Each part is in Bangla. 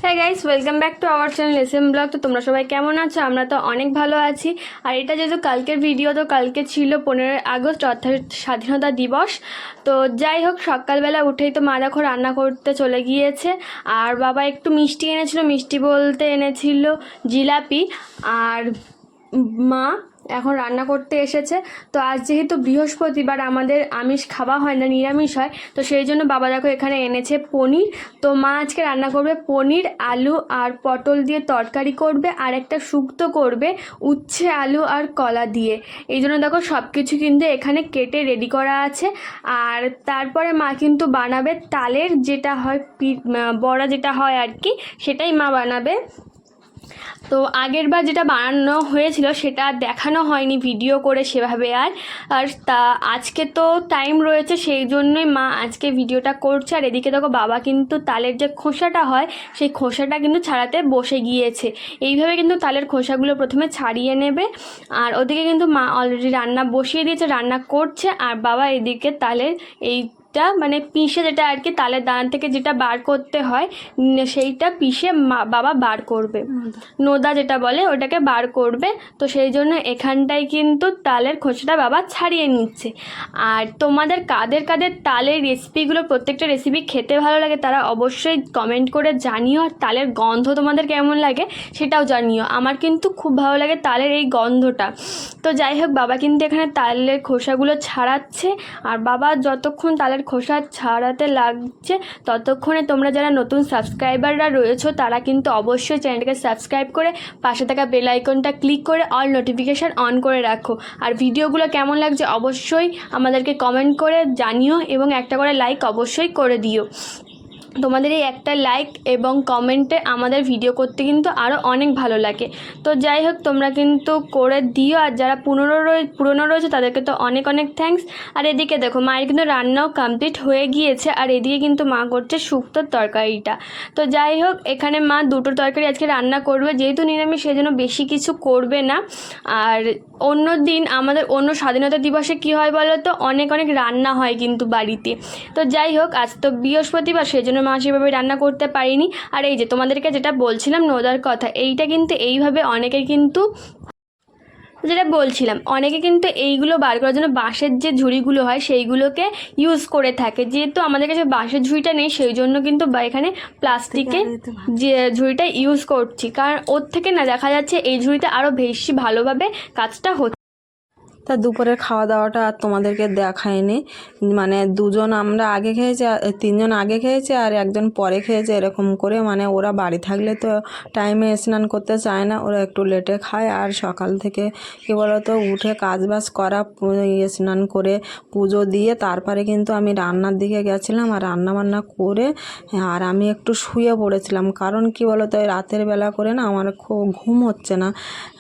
হ্যাঁ guys, welcome back to our channel S M blog. তো তোমরা সবাই কেমন আছো? আমরা তো অনেক ভালো আছি। আর এটা যেহেতু কালকের ভিডিও, তো কালকে ছিল 15ই আগস্ট অর্থাৎ স্বাধীনতা দিবস। তো যাই হোক, সকালবেলা উঠেই তো মা দেখো রান্না করতে চলে গিয়েছে। আর বাবা একটু মিষ্টি এনেছিল, মিষ্টি বলতে এনেছিল জিলাপি। আর মা এখন রান্না করতে এসেছে। তো আজ যেহেতু বৃহস্পতিবার, আমাদের আমিষ খাওয়া হয় না, নিরামিষ হয়। তো সেই জন্য বাবা দেখো এখানে এনেছে পনির। তো মা আজকে রান্না করবে পনির, আলু আর পটল দিয়ে তরকারি করবে, আর একটা শুক্তো করবে উচ্ছে, আলু আর কলা দিয়ে। এই জন্য দেখো সব কিছু কিন্তু এখানে কেটে রেডি করা আছে। আর তারপরে মা কিন্তু বানাবে তালের যেটা হয় বড়া যেটা হয় আর কি, সেটাই মা বানাবে। তো আগের বার যেটা বানানো হয়েছিল সেটা দেখানো হয়নি ভিডিও করে সেভাবে। আর তা আজকে তো টাইম রয়েছে, সেই জন্যই মা আজকে ভিডিওটা করছে। আর এদিকে দেখো বাবা কিন্তু তালের যে খোসাটা হয় সেই খোসাটা কিন্তু ছাড়াতে বসে গিয়েছে। এইভাবে কিন্তু তালের খোসাগুলো প্রথমে ছাড়িয়ে নেবে। আর ওদিকে কিন্তু মা অলরেডি রান্না বসিয়ে দিয়েছে, রান্না করছে। আর বাবা এদিকে তালের মানে পিষে, যেটা আর কি তালের দানা থেকে যেটা বার করতে হয় সেইটা পিষে বাবা বার করবে, নোদা যেটা বলে ওটাকে বার করবে। তো সেই জন্য এখানটায় কিন্তু তালের খোসাটা বাবা ছাড়িয়ে নিচ্ছে। আর তোমাদের কাদের কাদের তালের রেসিপিগুলো, প্রত্যেকটা রেসিপি খেতে ভালো লাগে তারা অবশ্যই কমেন্ট করে জানিও। আর তালের গন্ধ তোমাদের কেমন লাগে সেটাও জানিও। আমার কিন্তু খুব ভালো লাগে তালের এই গন্ধটা। তো যাই হোক, বাবা কিন্তু এখানে তালের খোসাগুলো ছাড়াচ্ছে। আর বাবা যতক্ষণ তালের খোসা ছাড়াতে লাগছে ততক্ষণে তোমরা যারা নতুন সাবস্ক্রাইবাররা রয়েছো তারা কিন্তু অবশ্যই চ্যানেলটাকে সাবস্ক্রাইব করে পাশে থাকা বেল আইকনটা ক্লিক করে অল নোটিফিকেশান অন করে রাখো। আর ভিডিওগুলো কেমন লাগছে অবশ্যই আমাদেরকে কমেন্ট করে জানিও, এবং একটা করে লাইক অবশ্যই করে দিও। তোমাদের এই একটা লাইক এবং কমেন্টে আমাদের ভিডিও করতে কিন্তু আরও অনেক ভালো লাগে। তো যাই হোক, তোমরা কিন্তু করে দিও। আর যারা পুরনো রয়েছে তাদেরকে তো অনেক অনেক থ্যাঙ্কস। আর এদিকে দেখো মায়ের কিন্তু রান্নাও কমপ্লিট হয়ে গিয়েছে। আর এদিকে কিন্তু মা করছে শুক্তোর তরকারিটা। তো যাই হোক, এখানে মা দুটো তরকারি আজকে রান্না করবে, যেহেতু নিরামিষ সেই জন্য বেশি কিছু করবে না। আর অন্য দিন আমাদের অন্য স্বাধীনতা দিবসে কী হয় বলো তো, অনেক অনেক রান্না হয় কিন্তু বাড়িতে। তো যাই হোক, আজ তো বৃহস্পতিবার, সেই জন্য মা সেভাবে রান্না করতে পারিনি। আর এই যে তোমাদেরকে যেটা বলছিলাম নোদার কথা, এইটা কিন্তু এইভাবে অনেকে কিন্তু যেটা বলছিলাম, অনেকে কিন্তু এইগুলো বার করার জন্য বাঁশের যে ঝুড়িগুলো হয় সেইগুলোকে ইউজ করে থাকে। যেহেতু আমাদের কাছে বাঁশের ঝুড়িটা নেই, সেই জন্য কিন্তু এখানে প্লাস্টিকের যে ঝুড়িটা ইউজ করছি, কারণ ওর থেকে না দেখা যাচ্ছে এই ঝুড়িতে আরও বেশি ভালোভাবে কাজটা হচ্ছে। তা দুপুরের খাওয়া দাওয়াটা আর তোমাদেরকে দেখায়নি। মানে দুজন আমরা আগে খেয়েছি, তিনজন আগে খেয়েছে আর একজন পরে খেয়েছে, এরকম করে। মানে ওরা বাড়ি থাকলে তো টাইমে স্নান করতে চায় না, ওরা একটু লেটে খায়। আর সকাল থেকে কী বলতো উঠে কাজবাজ করা, স্নান করে পুজো দিয়ে তারপরে কিন্তু আমি রান্নার দিকে গেছিলাম। আর রান্না বান্না করে আর আমি একটু শুয়ে পড়েছিলাম, কারণ কি বলতো রাতের বেলা করে না আমার খুব ঘুম হচ্ছে না।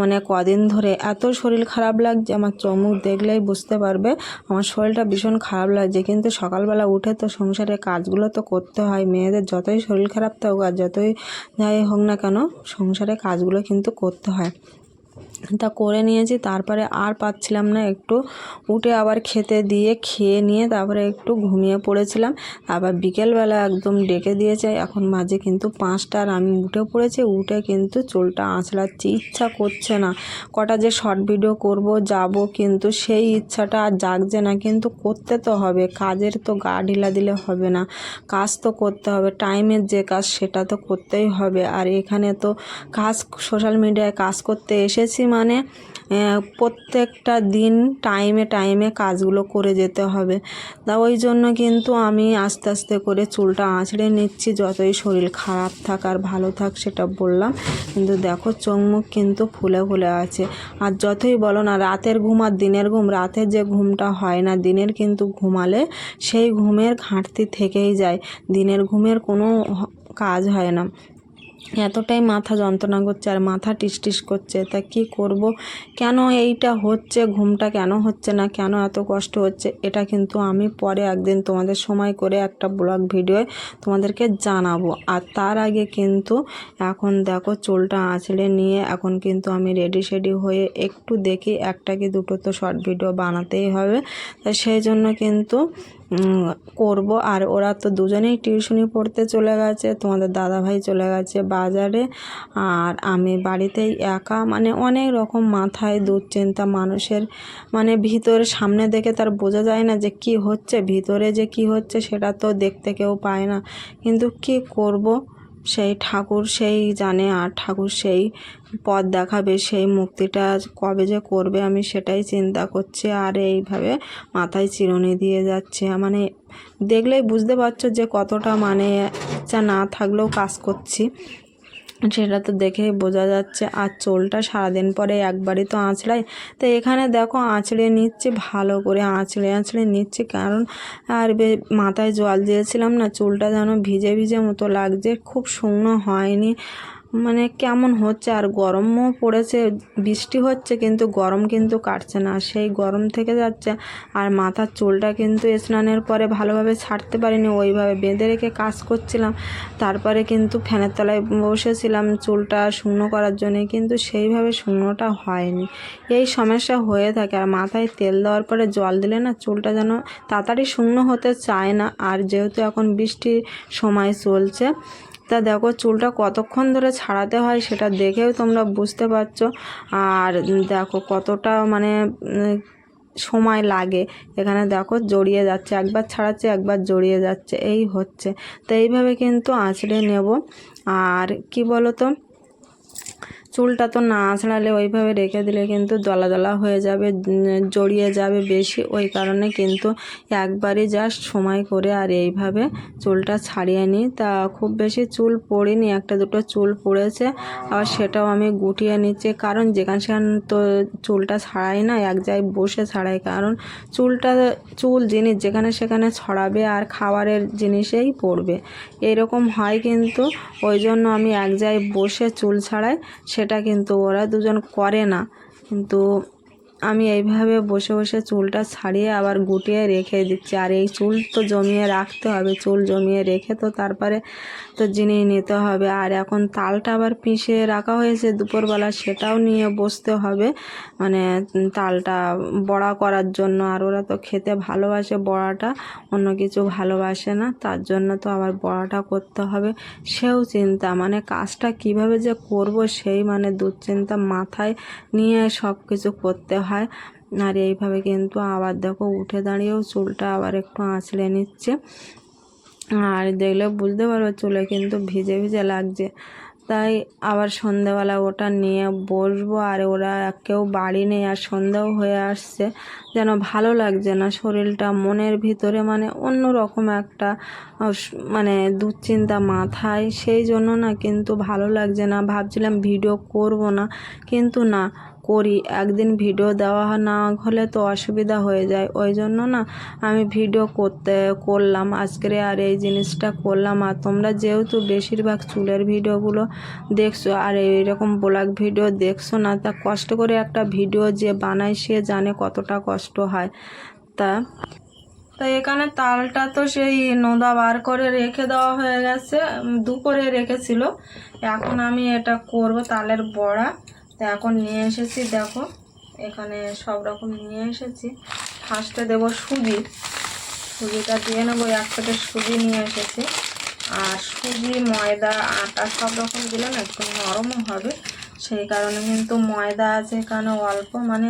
মানে কদিন ধরে এত শরীর খারাপ লাগছে, আমার মুখ দেখলেই বুঝতে পারবে আমার শরীরটা ভীষণ খারাপ লাগছে। কিন্তু সকালবেলা উঠে তো সংসারের কাজগুলো তো করতে হয়, মেয়েদের যতই শরীর খারাপ থাকুক আর যতই যাই হোক না কেন সংসারের কাজগুলো কিন্তু করতে হয়। তা করে নিয়েছি, তারপরে আর পাচ্ছিলাম না, একটু উঠে আবার খেয়ে নিয়ে তারপরে একটু ঘুমিয়ে পড়েছিলাম। আবার বিকেলবেলা একদম ডেকে দিয়েছে, এখন বাজে কিন্তু 5টা। আর আমি উঠে পড়েছি, উঠে কিন্তু চুলটা আঁচড়াচ্ছি, ইচ্ছা করছে না। কটা যে শর্ট ভিডিও করব যাব, কিন্তু সেই ইচ্ছাটা আর জাগছে না। কিন্তু করতে তো হবে, কাজের তো গা ঢিলা দিলে হবে না, কাজ তো করতে হবে, টাইমের যে কাজ সেটা তো করতেই হবে। আর এখানে তো কাজ, সোশ্যাল মিডিয়ায় কাজ করতে এসেছি মানে প্রত্যেকটা দিন টাইমে টাইমে কাজগুলো করে যেতে হবে। তা ওই জন্য কিন্তু আমি আস্তে আস্তে করে চুলটা আঁচড়ে নিচ্ছি, যতই শরীর খারাপ থাক আর ভালো থাক সেটা বললাম। কিন্তু দেখো চোখ মুখ কিন্তু ফুলে ফুলে আছে। আর যতই বলো না রাতের ঘুম আর দিনের ঘুম, রাতের যে ঘুমটা হয় না দিনের কিন্তু ঘুমালে সেই ঘুমের ঘাটতি থেকেই যায়, দিনের ঘুমের কোনো কাজ হয় না। এতটাই মাথা যন্ত্রণা করছে আর মাথা টিস করছে। তা কি করব, কেন এইটা হচ্ছে, ঘুমটা কেন হচ্ছে না, কেন এত কষ্ট হচ্ছে, এটা কিন্তু আমি পরে একদিন তোমাদের সময় করে একটা ব্লগ ভিডিওয় তোমাদেরকে জানাবো। আর তার আগে কিন্তু এখন দেখো চুলটা আঁচড়ে নিয়ে এখন কিন্তু আমি রেডি শেডি হয়ে একটু দেখি একটা কি দুটো তো শর্ট ভিডিও বানাতেই হবে। তাই সেই জন্য কিন্তু করব। আর ওরা তো দুজনেই টিউশনি পড়তে চলে গেছে, তোমাদের দাদাভাই চলে গেছে বাজারে, আর আমি বাড়িতেই একা। মানে অনেক রকম মাথায় দুশ্চিন্তা মানুষের, মানে ভিতরে সামনে দেখে তার বোঝা যায় না যে কি হচ্ছে, ভিতরে যে কি হচ্ছে সেটা তো দেখতে কেউ পায় না। কিন্তু কি করব, সেই ঠাকুর সেই জানে, আর ঠাকুর সেই পথ দেখাবে, সেই মুক্তিটা কবে যে করবে আমি সেটাই চিন্তা করছি। আর এইভাবে মাথায় চিরুনি দিয়ে যাচ্ছে, মানে দেখলেই বুঝতে পারছো যে কতটা মানে ইচ্ছা না থাকলেও কাজ করছি, সেটা তো দেখেই বোঝা যাচ্ছে। আর চুলটা সারাদিন পরে একবারই তো আঁচড়াই, তো এখানে দেখো আঁচড়ে নিচ্ছি, ভালো করে আঁচড়ে আঁচড়ে নিচ্ছি, কারণ আর মাথায় জল দিয়েছিলাম না, চুলটা যেন ভিজে ভিজে মতো লাগছে, খুব শুকনো হয়নি, মানে কেমন হচ্ছে। আর গরমও পড়েছে, বৃষ্টি হচ্ছে কিন্তু গরম কিন্তু কাটছে না, সেই গরম থেকে যাচ্ছে। আর মাথার চুলটা কিন্তু স্নানের পরে ভালোভাবে ছাড়তে পারিনি, ওইভাবে বেঁধে রেখে কাজ করছিলাম। তারপরে কিন্তু ফ্যানের তলায় বসেছিলাম চুলটা শুকনো করার জন্য, কিন্তু সেইভাবে শুকনোটা হয়নি, এই সমস্যা হয়ে থাকে। আর মাথায় তেল দেওয়ার পরে জল দিলে না চুলটা যেন তাড়াতাড়ি শুকনো হতে চায় না। আর যেহেতু এখন বৃষ্টির সময় চলছে, তা দেখো চুলটা কতক্ষণ ধরে ছাড়াতে হয় সেটা দেখেও তোমরা বুঝতে পারছো। আর দেখো কতটা মানে সময় লাগে, এখানে দেখো জড়িয়ে যাচ্ছে, একবার ছাড়াচ্ছে একবার জড়িয়ে যাচ্ছে, এই হচ্ছে। তো এইভাবে কিন্তু আঁচড়ে নেব। আর কি বলো তো, চুলটা তো না আঁচড়ালে ওইভাবে রেখে দিলে কিন্তু দলা দলা হয়ে যাবে, জড়িয়ে যাবে বেশি, ওই কারণে কিন্তু একবারই জাস্ট সময় করে আর এইভাবে চুলটা ছাড়িয়ে নিই। তা খুব বেশি চুল পড়িনি, একটা দুটো চুল পড়েছে, আর সেটাও আমি গুটিয়ে নিচ্ছি, কারণ যেখানে সেখানে তো চুলটা ছাড়াই না, এক জায়গায় বসে ছাড়াই, কারণ চুল জিনিস যেখানে সেখানে ছড়াবে আর খাবারের জিনিসেই পড়বে, এরকম হয় কিন্তু। ওই জন্য আমি এক জায়গায় বসে চুল ছাড়াই, সেটা কিন্তু ওরা দুজন করে না, কিন্তু আমি এইভাবে বসে বসে চুলটা ছাড়িয়ে আবার গুটিয়ে রেখে দিচ্ছি। আর এই চুল তো জমিয়ে রাখতে হবে, চুল জমিয়ে রেখে তো তারপরে তো জিনিস নিতে হবে। আর এখন তালটা আবার পিষে রাখা হয়েছে দুপুরবেলা, সেটাও নিয়ে বসতে হবে, মানে তালটা বড়া করার জন্য। আর ওরা তো খেতে ভালোবাসে বড়াটা, অন্য কিছু ভালোবাসে না, তার জন্য তো আবার বড়াটা করতে হবে, সেও চিন্তা, মানে কাজটা কিভাবে যে করব সেই মানে দুশ্চিন্তা মাথায় নিয়ে সব কিছু করতে হয়। আর এইভাবে কিন্তু আবার দেখো উঠে দাঁড়িয়েও চুলটা আবার একটু আঁচড়ে নিচ্ছে, আর দেখলে বুঝতে পারবে চুলে কিন্তু ভিজে ভিজে লাগছে। তাই আবার সন্ধ্যাবেলা ওটা নিয়ে বসবো। আর ওরা কেউ বাড়ি নেই, আর সন্ধ্যাও হয়ে আসছে, যেন ভালো লাগছে না শরীরটা, মনের ভিতরে মানে অন্য রকম একটা মানে দুশ্চিন্তা মাথায়, সেই জন্য না কিন্তু ভালো লাগছে না। ভাবছিলাম ভিডিও করব না, কিন্তু না করি, একদিন ভিডিও দেওয়া না হলে তো অসুবিধা হয়ে যায়, ওই জন্য না আমি ভিডিও করলাম আজকে, আর এই জিনিসটা করলাম। আর তোমরা যেহেতু বেশিরভাগ চুলের ভিডিওগুলো দেখছো আর এইরকম ব্লগ ভিডিও দেখছো না, তা কষ্ট করে একটা ভিডিও যে বানায় সে জানে কতটা কষ্ট হয়। তা এখানে তালটা তো সেই নোদা বার করে রেখে দেওয়া হয়ে গেছে, দুপুরে রেখেছিল, এখন আমি এটা করব তালের বড়া। তো এখন নিয়ে এসেছি, দেখো এখানে সব রকম নিয়ে এসেছি। ফার্স্টে দেবো সুজিটা দিয়ে নেবো, এক প্যাকেট সুজি নিয়ে এসেছি। আর সুজি ময়দা আটা সব রকম দিলে না একটু নরমও হবে, সেই কারণে কিন্তু ময়দা আছে এখানে অল্প, মানে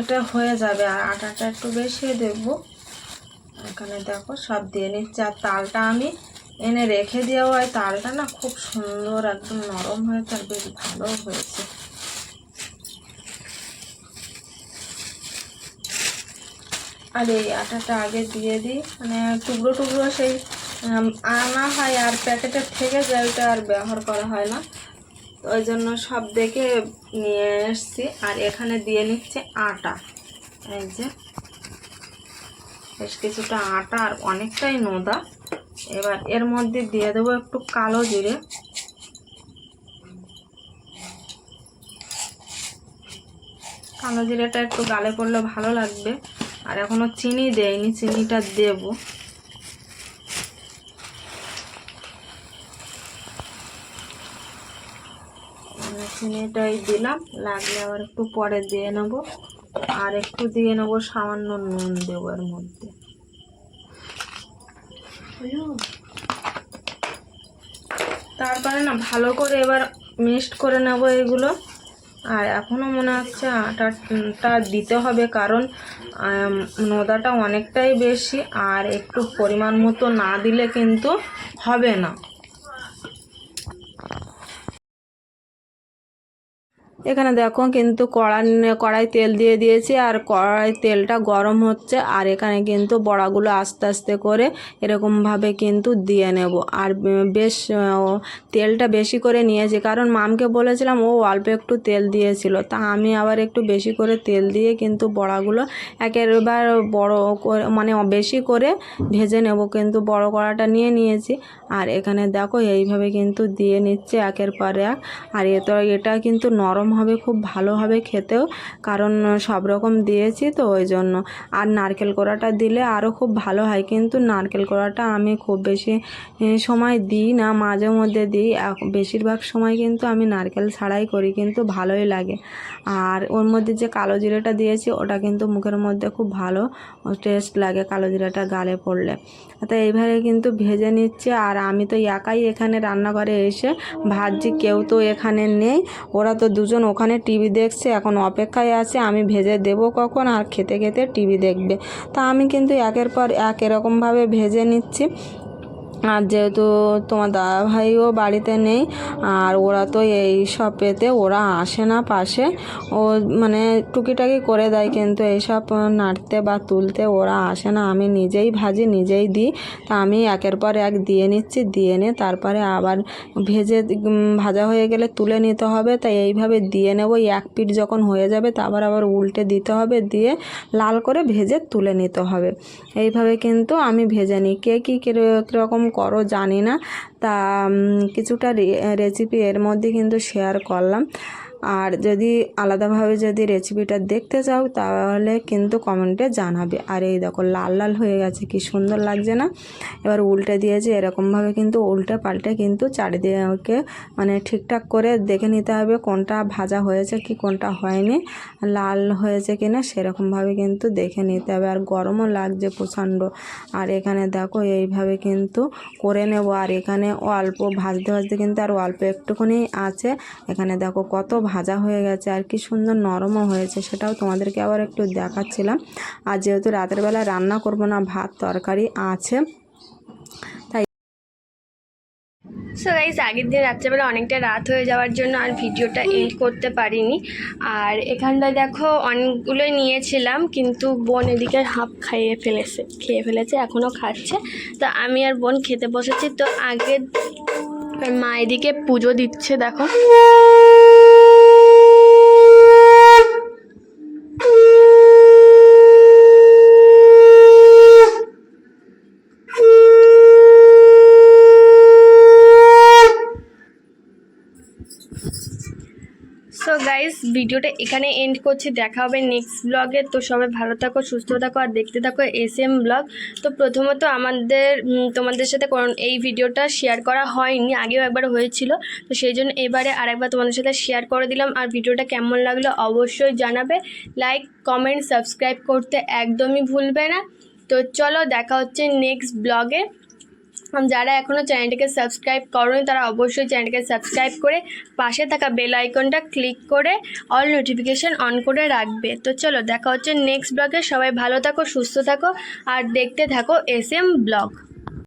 এটা হয়ে যাবে। আর আটাটা একটু বেশি দেবো, এখানে দেখো সব দিয়ে নিচ্ছি। আর তালটা আমি এনে রেখে দেওয়া হয়, তালটা না খুব সুন্দর একদম নরম হয়েছে আর বেশ ভালো হয়েছে। আর এই আটাটা আগে দিয়ে দিই, মানে টুকরো টুকরো সেই আনা হয় আর প্যাকেটের থেকে যায়, ওটা আর ব্যবহার করা হয় না, ওই জন্য সব দেখে নিয়ে এসছি। আর এখানে দিয়ে নিচ্ছে আটা, এই যে বেশ কিছুটা আটা আর অনেকটাই নোদা। এবার এর মধ্যে দিয়ে দেবো একটু কালো জিরে, কালো জিরেটা একটু গালে পড়লে ভালো লাগবে। আর এখনো চিনি দেয়নি, চিনিটা দেব। চিনিটাই দিলাম, লাগলে আবার একটু পরে দিয়ে নেব। আর একটু দিয়ে নেবো, সামান্য নুন দেবো এর মধ্যে। তারপরে না ভালো করে এবার মিক্সড করে নেব এগুলো। আর এখনও মনে হচ্ছে আটাটা দিতে হবে, কারণ নোদাটা অনেকটাই বেশি, আর একটু পরিমাণ মতো না দিলে কিন্তু হবে না। এখানে দেখো কিন্তু কড়াই তেল দিয়ে দিয়েছি, আর কড়াই তেলটা গরম হচ্ছে, আর এখানে কিন্তু বড়াগুলো আস্তে আস্তে করে এরকমভাবে কিন্তু দিয়ে নেব। আর বেশ তেলটা বেশি করে নিয়েছি, কারণ মামকে বলেছিলাম ও অল্প একটু তেল দিয়েছিল, তা আমি আবার একটু বেশি করে তেল দিয়ে কিন্তু বড়াগুলো একেবারে বড় করে মানে বেশি করে ভেজে নেব। কিন্তু বড় কড়াটা নিয়ে নিয়েছি, আর এখানে দেখো এইভাবে কিন্তু দিয়ে নিচ্ছে একের পর এক। আর এটা কিন্তু নরম হবে, খুব ভালো হবে খেতেও, কারণ সব রকম দিয়েছি তো ওই জন্য। আর নারকেল কোড়াটা দিলে আরও খুব ভালো হয়, কিন্তু নারকেল কোড়াটা আমি খুব বেশি সময় দিই না, মাঝে মধ্যে দিই। বেশিরভাগ সময় কিন্তু আমি নারকেল ছাড়াই করি, কিন্তু ভালোই লাগে। আর ওর মধ্যে যে কালো জিরেটা দিয়েছি ওটা কিন্তু মুখের মধ্যে খুব ভালো টেস্ট লাগে কালো জিরাটা গালে পড়লে। তো এইভাবে কিন্তু ভেজে নিচ্ছে। আর আমি তো একাই এখানে রান্নাঘরে এসে ভাজছি, কেউ তো এখানে নেই, ওরা তো দুজন ওখানে টিভি দেখছে, এখন অপেক্ষায় আছে আমি ভেজে দেবো কখন, আর খেতে খেতে টিভি দেখবে। তা আমি কিন্তু একের পর এক এরকমভাবে ভেজে নিচ্ছি। আর যেহেতু তোমার দাদাভাইও বাড়িতে নেই, আর ওরা তো এই সব পেতে ওরা আসে না পাশে, ও মানে টুকিটাকি করে দেয়, কিন্তু এইসব নাড়তে বা তুলতে ওরা আসে না। আমি নিজেই ভাজি নিজেই দিই। তা আমি একের পর এক দিয়ে নিচ্ছি, দিয়ে নিয়ে তারপরে আবার ভাজা হয়ে গেলে তুলে নিতে হবে। তাই এইভাবে দিয়ে নেব, এক পিঠ যখন হয়ে যাবে তারপর আবার উল্টে দিতে হবে, দিয়ে লাল করে ভেজে তুলে নিতে হবে। এইভাবে কিন্তু আমি ভেজে নিই। কে কী কীরকম করো জানি না, তা কিছুটা রেসিপি এর মধ্যে কিন্তু শেয়ার করলাম। আর যদি আলাদাভাবে যদি রেসিপিটা দেখতে চাও তাহলে কিন্তু কমেন্টে জানাবে। আর এই দেখো লাল লাল হয়ে গেছে, কি সুন্দর লাগছে না। এবার উল্টে দিয়েছি, এরকমভাবে কিন্তু উল্টে পাল্টে কিন্তু চারিদিকে মানে ঠিকঠাক করে দেখে নিতে হবে কোনটা ভাজা হয়েছে কি কোনটা হয়নি, লাল হয়েছে কি না সেরকমভাবে কিন্তু দেখে নিতে হবে। আর গরমও লাগছে প্রচণ্ড। আর এখানে দেখো এইভাবে কিন্তু করে নেব। আর এখানে অল্প ভাজতে ভাজতে কিন্তু আর অল্প একটুখানি আছে। এখানে দেখো কত ভাজা হয়ে গেছে, আর কি সুন্দর নরমও হয়েছে, সেটাও তোমাদেরকে আবার একটু দেখাচ্ছিলাম। আর যেহেতু রাতের বেলা রান্না করব না, ভাত তরকারি আছে, তাই সো গাইস, আগের দিন রাত্রেবেলা অনেকটা রাত হয়ে যাওয়ার জন্য আর ভিডিওটা এন্ড করতে পারিনি। আর এখানটায় দেখো অনেকগুলোই নিয়েছিলাম, কিন্তু বোন এদিকে হাফ খেয়ে ফেলেছে, এখনও খাচ্ছে। তো আমি আর বোন খেতে বসেছি। তো আগে মা এদিকে পুজো দিচ্ছে দেখো। সো গাইস, ভিডিওটা এখানে এন্ড করছি, দেখা হবে নেক্সট ব্লগে। তো সবাই ভালো থাকো, সুস্থ থাকো, আর দেখতে থাকো SM ব্লগ। তো প্রথমত তোমাদের সাথে এই ভিডিওটা শেয়ার করা হয়নি, আগেও একবার হয়েছিল, তো সেই জন্য এবারে আরেকবার তোমাদের সাথে শেয়ার করে দিলাম। আর ভিডিওটা কেমন লাগলো অবশ্যই জানাবে, লাইক কমেন্ট সাবস্ক্রাইব করতে একদমই ভুলবে না। তো চলো, দেখা হচ্ছে নেক্সট ব্লগে। যারা এখনও চ্যানেলটিকে সাবস্ক্রাইব করোনি তারা অবশ্যই চ্যানেলটিকে সাবস্ক্রাইব করে পাশে থাকা বেল আইকনটা ক্লিক করে অল নোটিফিকেশান অন করে রাখবে। তো চলো, দেখা হচ্ছে নেক্সট ব্লগে। সবাই ভালো থাকো, সুস্থ থাকো, আর দেখতে থাকো SM ব্লগ।